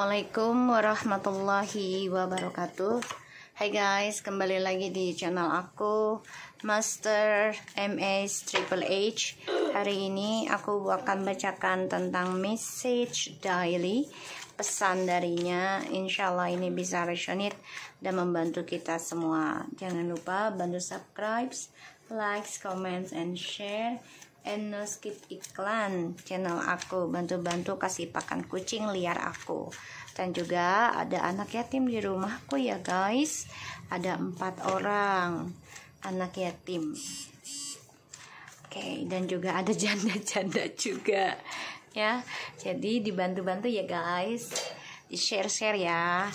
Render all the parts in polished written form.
Assalamualaikum warahmatullahi wabarakatuh. Hai guys, kembali lagi di channel aku, Master MS Triple H. Hari ini aku akan bacakan tentang message daily, pesan darinya. Insyaallah ini bisa resonate dan membantu kita semua. Jangan lupa bantu subscribe, like, comment, and share. And no skip iklan channel aku, bantu-bantu kasih pakan kucing liar aku. Dan juga ada anak yatim di rumahku ya guys, ada 4 orang anak yatim. Oke, dan juga ada janda-janda juga ya, jadi dibantu-bantu ya guys, di share-share ya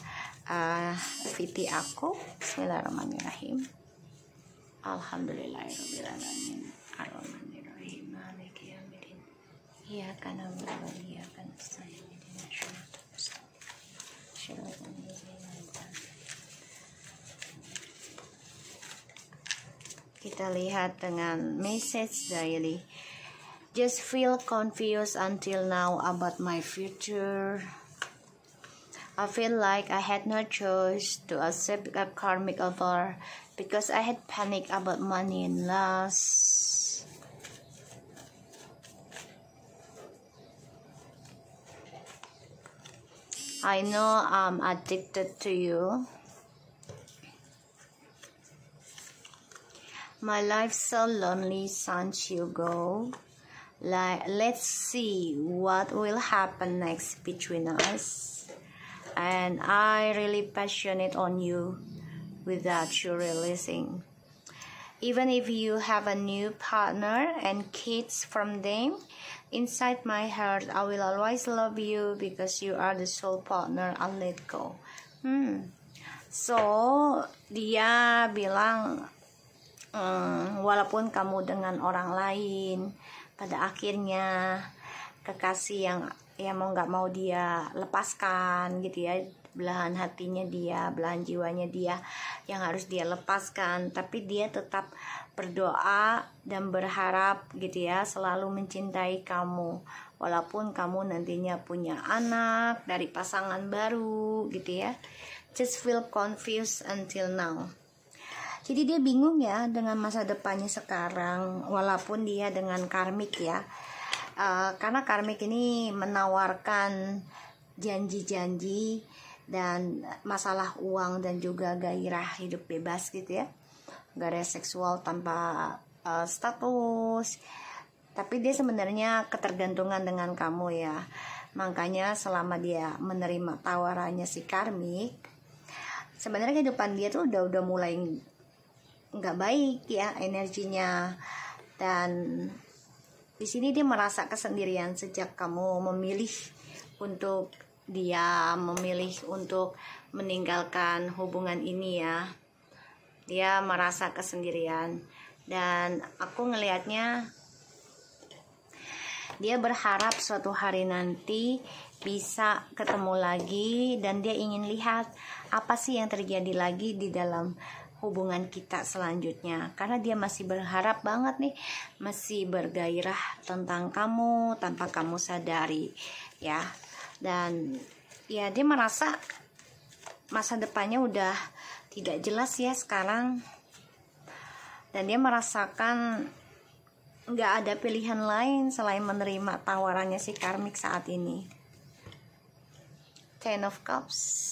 VT aku. Bismillahirrahmanirrahim. Alhamdulillahirrahmanirrahim. Iya karena berbahagia kan saya kita lihat dengan message daily. Just feel confused until now about my future. I feel like I had no choice to accept a karmic offer because I had panic about money and loss. I know I'm addicted to you. My life's so lonely since you go. Let's see what will happen next between us. And I really passionate on you without you realizing. Even if you have a new partner and kids from them, inside my heart I will always love you because you are the soul partner I'll let go. So dia bilang walaupun kamu dengan orang lain, pada akhirnya kekasih yang mau nggak mau dia lepaskan gitu ya, belahan hatinya dia, belahan jiwanya dia yang harus dia lepaskan, tapi dia tetap berdoa dan berharap gitu ya, selalu mencintai kamu walaupun kamu nantinya punya anak dari pasangan baru gitu ya. Just feel confused until now. Jadi dia bingung ya dengan masa depannya sekarang walaupun dia dengan karmik ya, karena karmik ini menawarkan janji-janji dan masalah uang dan juga gairah hidup bebas gitu ya, gairah seksual tanpa status, tapi dia sebenarnya ketergantungan dengan kamu ya. Makanya selama dia menerima tawarannya si karmik, sebenarnya kehidupan dia tuh udah mulai nggak baik ya energinya, dan di sini dia merasa kesendirian sejak kamu memilih untuk meninggalkan hubungan ini ya. Dia merasa kesendirian dan aku ngelihatnya dia berharap suatu hari nanti bisa ketemu lagi, dan dia ingin lihat apa sih yang terjadi lagi di dalam hubungan kita selanjutnya, karena dia masih berharap banget nih, masih bergairah tentang kamu tanpa kamu sadari ya. Dan ya dia merasa masa depannya udah tidak jelas ya sekarang, dan dia merasakan nggak ada pilihan lain selain menerima tawarannya si karmik saat ini. Ten of Cups.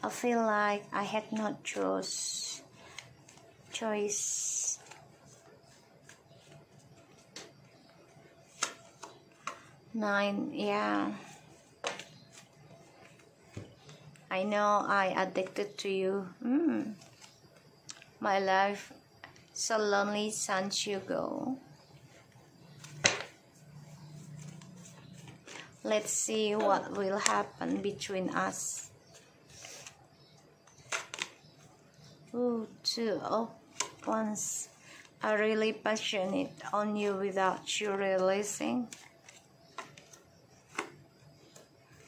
I feel like I had no choice. 9, yeah. I know I addicted to you. My life so lonely since you go. Let's see what will happen between us. 2 of Wands. I really passionate on you without you realizing.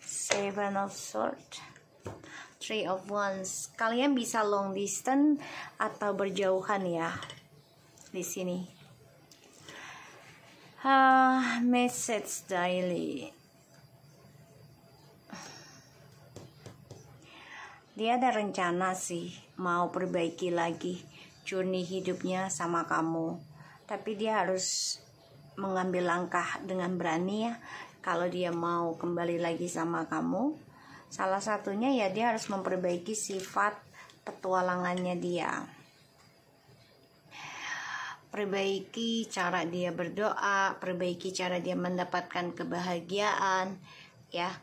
7 of Swords. 3 of Wands. Kalian bisa long distance atau berjauhan ya di sini. Message daily. Dia ada rencana sih mau perbaiki lagi journey hidupnya sama kamu. Tapi dia harus mengambil langkah dengan berani ya. Kalau dia mau kembali lagi sama kamu, salah satunya ya dia harus memperbaiki sifat petualangannya dia. Perbaiki cara dia berdoa, perbaiki cara dia mendapatkan kebahagiaan ya.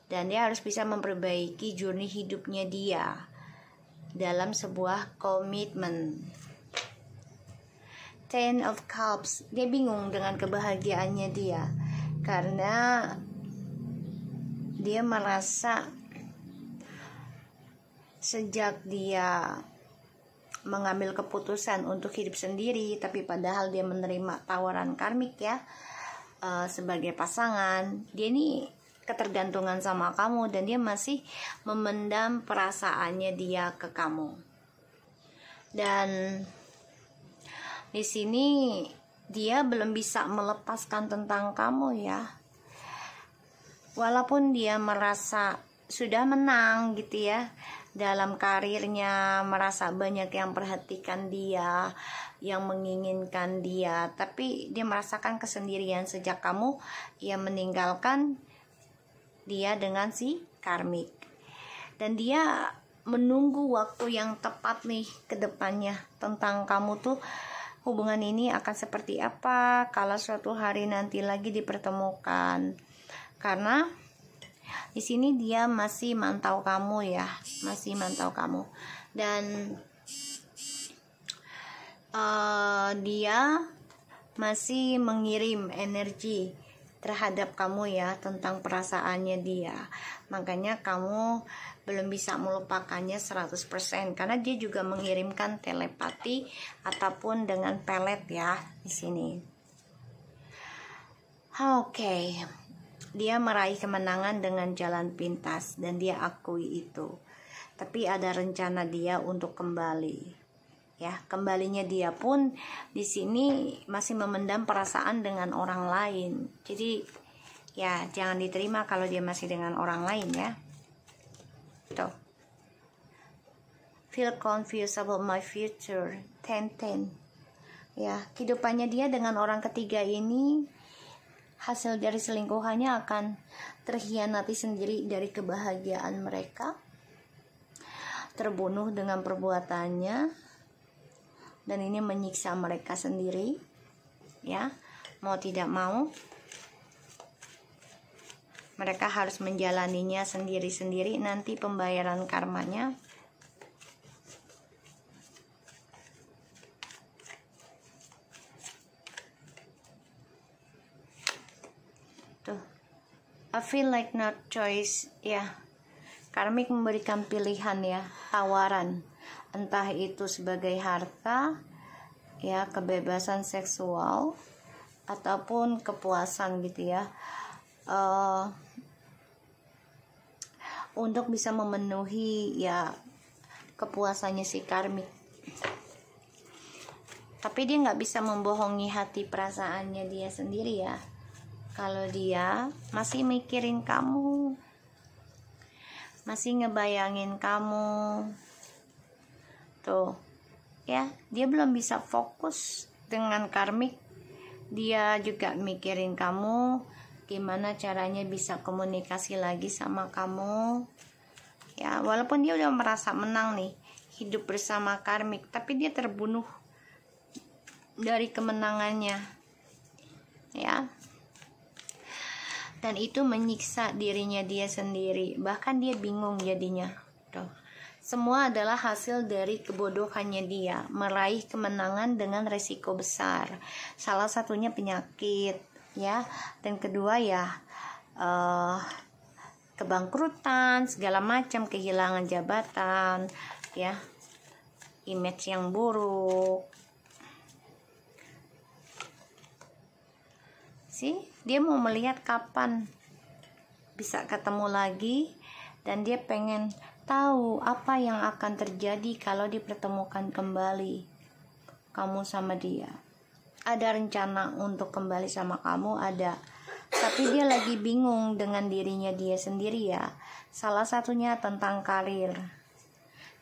Dan dia harus bisa memperbaiki journey hidupnya dia dalam sebuah komitmen. Ten of Cups, dia bingung dengan kebahagiaannya dia karena dia merasa sejak dia mengambil keputusan untuk hidup sendiri, tapi padahal dia menerima tawaran karmik ya sebagai pasangan, dia ini ketergantungan sama kamu dan dia masih memendam perasaannya dia ke kamu. Dan di sini dia belum bisa melepaskan tentang kamu ya. Walaupun dia merasa sudah menang gitu ya dalam karirnya, merasa banyak yang perhatikan dia, yang menginginkan dia, tapi dia merasakan kesendirian sejak kamu ya meninggalkan dia dengan si karmik. Dan dia menunggu waktu yang tepat nih ke depannya tentang kamu tuh, hubungan ini akan seperti apa kalau suatu hari nanti lagi dipertemukan. Karena di sini dia masih mantau kamu ya, masih mantau kamu. Dan dia masih mengirim energi terhadap kamu ya, tentang perasaannya dia. Makanya kamu belum bisa melupakannya 100% karena dia juga mengirimkan telepati ataupun dengan pelet ya di sini. Oke. Dia meraih kemenangan dengan jalan pintas dan dia akui itu. Tapi ada rencana dia untuk kembali. Ya, kembalinya dia pun di sini masih memendam perasaan dengan orang lain. Jadi ya jangan diterima kalau dia masih dengan orang lain ya. Tuh. Feel confused about my future. 10-10. Ya, kehidupannya dia dengan orang ketiga ini, hasil dari selingkuhannya akan terhianati sendiri dari kebahagiaan mereka. Terbunuh dengan perbuatannya. Dan ini menyiksa mereka sendiri, ya, mau tidak mau, mereka harus menjalaninya sendiri-sendiri. Nanti pembayaran karmanya, tuh, I feel like not choice, ya, karmik memberikan pilihan ya, tawaran. Entah itu sebagai harta, ya, kebebasan seksual, ataupun kepuasan gitu ya, untuk bisa memenuhi ya kepuasannya si karmik. Tapi dia nggak bisa membohongi hati perasaannya dia sendiri ya. Kalau dia masih mikirin kamu, masih ngebayangin kamu. Tuh, ya, dia belum bisa fokus dengan karmik. Dia juga mikirin kamu, gimana caranya bisa komunikasi lagi sama kamu. Ya, walaupun dia udah merasa menang nih, hidup bersama karmik, tapi dia terbunuh dari kemenangannya. Ya. Dan itu menyiksa dirinya dia sendiri. Bahkan dia bingung jadinya. Tuh. Semua adalah hasil dari kebodohannya dia meraih kemenangan dengan resiko besar. Salah satunya penyakit, ya, dan kedua ya kebangkrutan, segala macam, kehilangan jabatan, ya, image yang buruk. Dia mau melihat kapan bisa ketemu lagi dan dia pengen tahu apa yang akan terjadi kalau dipertemukan kembali kamu sama dia. Ada rencana untuk kembali sama kamu, ada. Tapi dia lagi bingung dengan dirinya dia sendiri ya. Salah satunya tentang karir.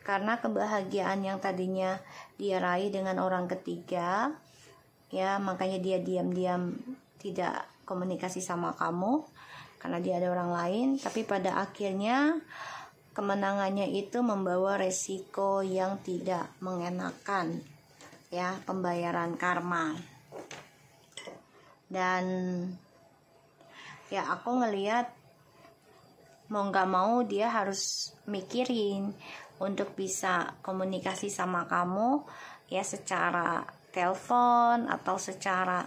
Karena kebahagiaan yang tadinya dia raih dengan orang ketiga, ya makanya dia diam-diam tidak komunikasi sama kamu karena dia ada orang lain. Tapi pada akhirnya kemenangannya itu membawa resiko yang tidak mengenakan, ya, pembayaran karma. Dan ya aku ngelihat mau gak mau dia harus mikirin untuk bisa komunikasi sama kamu, ya, secara telepon atau secara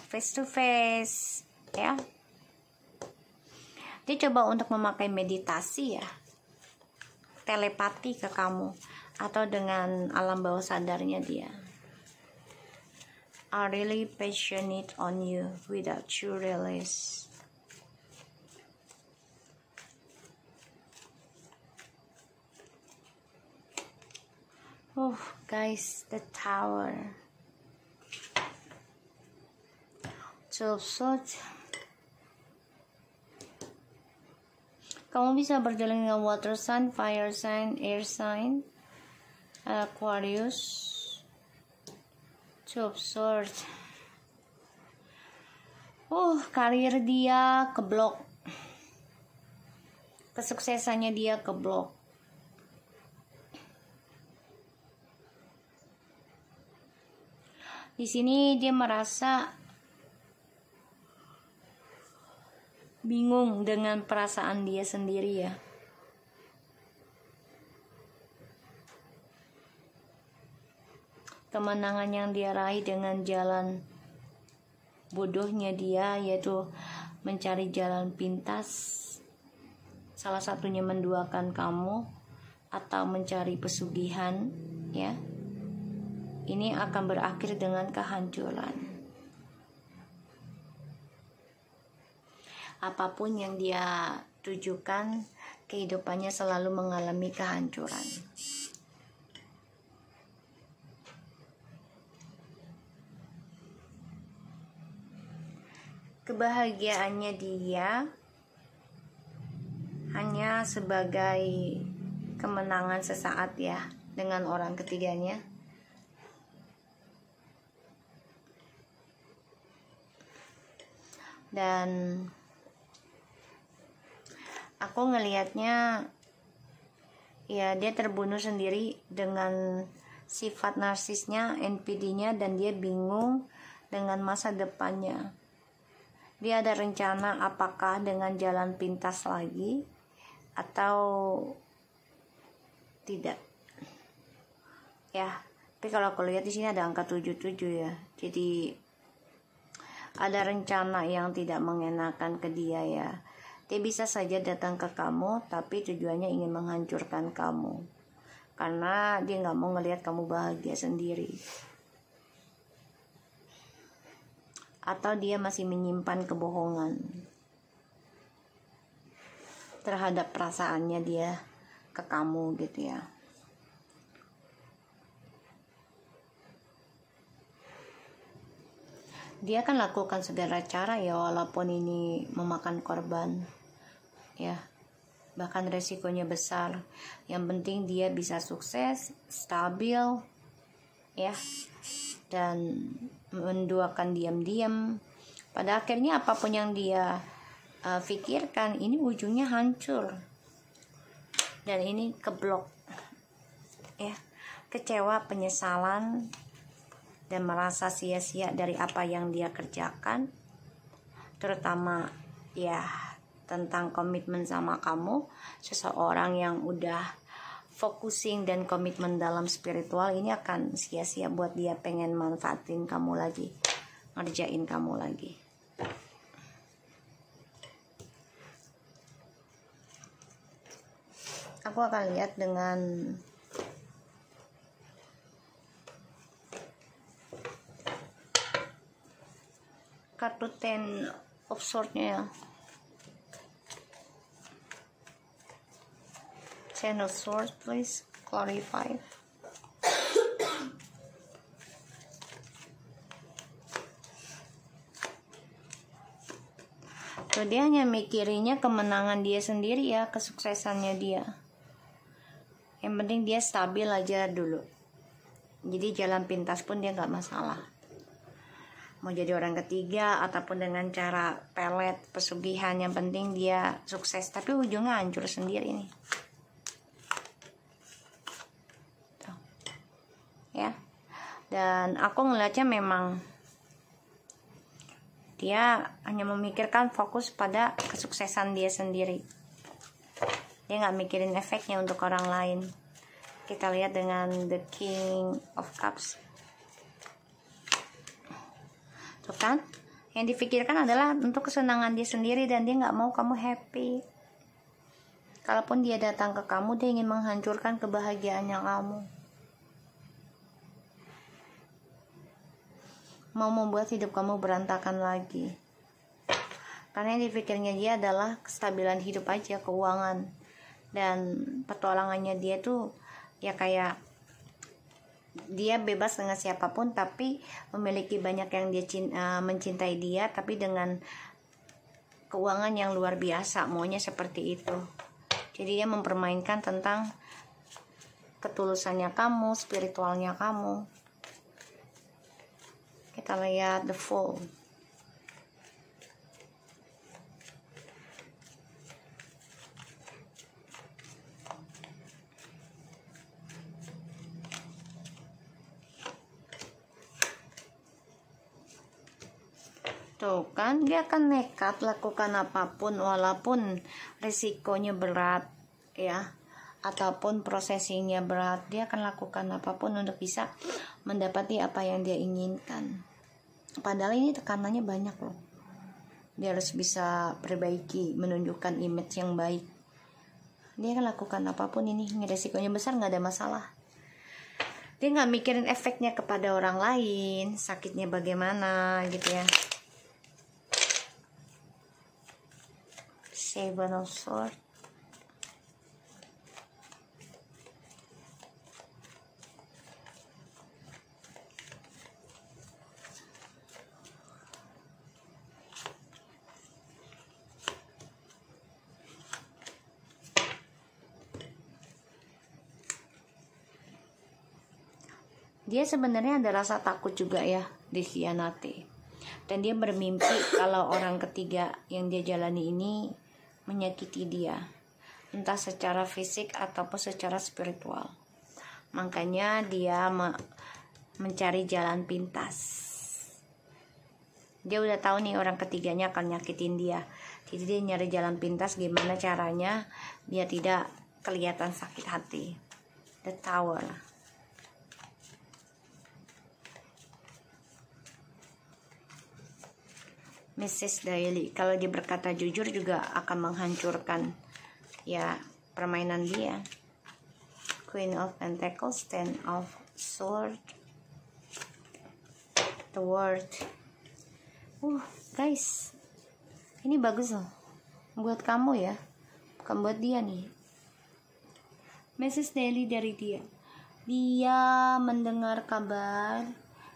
face to face, ya. Dia coba untuk memakai meditasi, ya, telepati ke kamu atau dengan alam bawah sadarnya dia. I really passionate on you without you realize. Oh guys, the Tower. 12 swords. Kamu bisa berjalan dengan water sign, fire sign, air sign, Aquarius. 12 swords. Karir dia keblok. Kesuksesannya dia keblok. Di sini dia merasa bingung dengan perasaan dia sendiri, ya. Kemenangan yang dia raih dengan jalan bodohnya dia, yaitu mencari jalan pintas, salah satunya menduakan kamu atau mencari pesugihan, ya. Ini akan berakhir dengan kehancuran. Apapun yang dia tujukan, kehidupannya selalu mengalami kehancuran. Kebahagiaannya dia hanya sebagai kemenangan sesaat, ya, dengan orang ketiganya. Dan aku ngelihatnya, ya, dia terbunuh sendiri dengan sifat narsisnya, NPD-nya, dan dia bingung dengan masa depannya. Dia ada rencana apakah dengan jalan pintas lagi atau tidak, ya. Tapi kalau aku lihat di sini ada angka 77, ya. Jadi ada rencana yang tidak mengenakan ke dia, ya. Dia bisa saja datang ke kamu, tapi tujuannya ingin menghancurkan kamu. Karena dia gak mau ngelihat kamu bahagia sendiri. Atau dia masih menyimpan kebohongan terhadap perasaannya dia ke kamu, gitu, ya. Dia akan lakukan segala cara, ya, walaupun ini memakan korban, ya, bahkan resikonya besar. Yang penting dia bisa sukses, stabil, ya, dan menduakan diam-diam. Pada akhirnya apapun yang dia pikirkan, ini ujungnya hancur dan ini keblok, ya. Kecewa, penyesalan, dan merasa sia-sia dari apa yang dia kerjakan, terutama, ya, tentang komitmen sama kamu. Seseorang yang udah focusing dan komitmen dalam spiritual ini akan sia-sia buat dia pengen manfaatin kamu lagi, ngerjain kamu lagi. Aku akan lihat dengan kartu Ten of Swords-nya, ya. Ten of Swords, please clarify. So, dia hanya mikirinnya kemenangan dia sendiri, ya, kesuksesannya dia. Yang penting dia stabil aja dulu. Jadi jalan pintas pun dia nggak masalah. Mau jadi orang ketiga ataupun dengan cara pelet pesugihan, yang penting dia sukses. Tapi ujungnya hancur sendiri nih. Tuh. Ya. Dan aku ngeliatnya memang dia hanya memikirkan fokus pada kesuksesan dia sendiri. Dia nggak mikirin efeknya untuk orang lain. Kita lihat dengan The King of Cups. Tuh kan, yang difikirkan adalah untuk kesenangan dia sendiri dan dia nggak mau kamu happy. Kalaupun dia datang ke kamu, dia ingin menghancurkan kebahagiaannya kamu, mau membuat hidup kamu berantakan lagi. Karena yang dipikirnya dia adalah kestabilan hidup aja, keuangan, dan petualangannya dia tuh ya kayak dia bebas dengan siapapun, tapi memiliki banyak yang dia mencintai dia, tapi dengan keuangan yang luar biasa, maunya seperti itu. Jadi dia mempermainkan tentang ketulusannya kamu, spiritualnya kamu. Kita lihat The Fool. Tuh kan, dia akan nekat lakukan apapun walaupun risikonya berat ya, ataupun prosesinya berat. Dia akan lakukan apapun untuk bisa mendapati apa yang dia inginkan. Padahal ini tekanannya banyak loh. Dia harus bisa perbaiki, menunjukkan image yang baik. Dia akan lakukan apapun ini risikonya besar, nggak ada masalah. Dia nggak mikirin efeknya kepada orang lain, sakitnya bagaimana gitu ya. Seven of Swords. Dia sebenarnya ada rasa takut juga ya, dikhianati. Dan dia bermimpi kalau orang ketiga yang dia jalani ini menyakiti dia, entah secara fisik ataupun secara spiritual. Makanya dia mencari jalan pintas. Dia udah tahu nih orang ketiganya akan nyakitin dia. Jadi dia nyari jalan pintas gimana caranya dia tidak kelihatan sakit hati. The Tower. Mrs. Daily, kalau dia berkata jujur juga akan menghancurkan ya permainan dia. Queen of Pentacles, Ten of Swords, The World. Guys, ini bagus loh buat kamu ya, bukan buat dia nih. Mrs. Daily dari dia mendengar kabar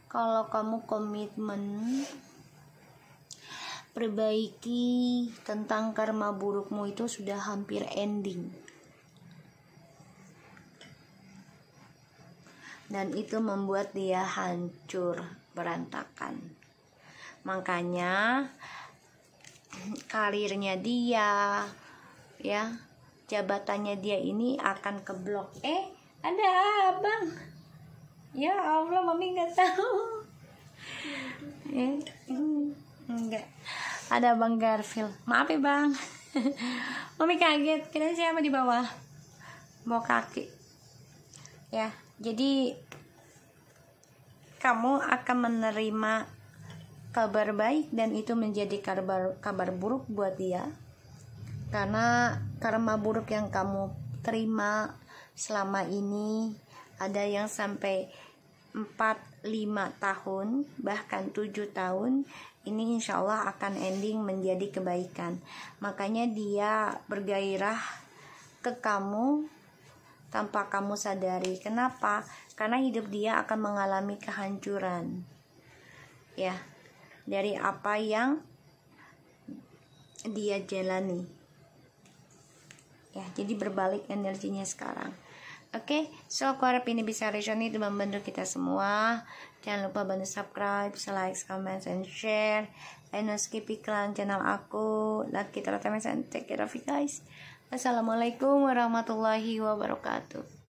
kalau kamu komitmen perbaiki tentang karma burukmu itu sudah hampir ending, dan itu membuat dia hancur berantakan. Makanya karirnya dia ya, jabatannya dia ini akan keblok. Ada abang, ya Allah, mami nggak tahu. Enggak, ada Bang Garfield. Maaf ya Bang. Mami kaget, kira siapa di bawah kaki. Ya, jadi kamu akan menerima kabar baik dan itu menjadi kabar buruk buat dia. Karena karma buruk yang kamu terima selama ini, ada yang sampai 4-5 tahun, bahkan 7 tahun, ini insya Allah akan ending menjadi kebaikan. Makanya dia bergairah ke kamu tanpa kamu sadari. Kenapa? Karena hidup dia akan mengalami kehancuran ya, dari apa yang dia jalani ya. Jadi berbalik energinya sekarang. Oke, so aku harap ini bisa resonate dan membantu kita semua. Jangan lupa bantu subscribe, like, comment, and share. And no skip iklan channel aku. Like kita and take care of you guys. Assalamualaikum warahmatullahi wabarakatuh.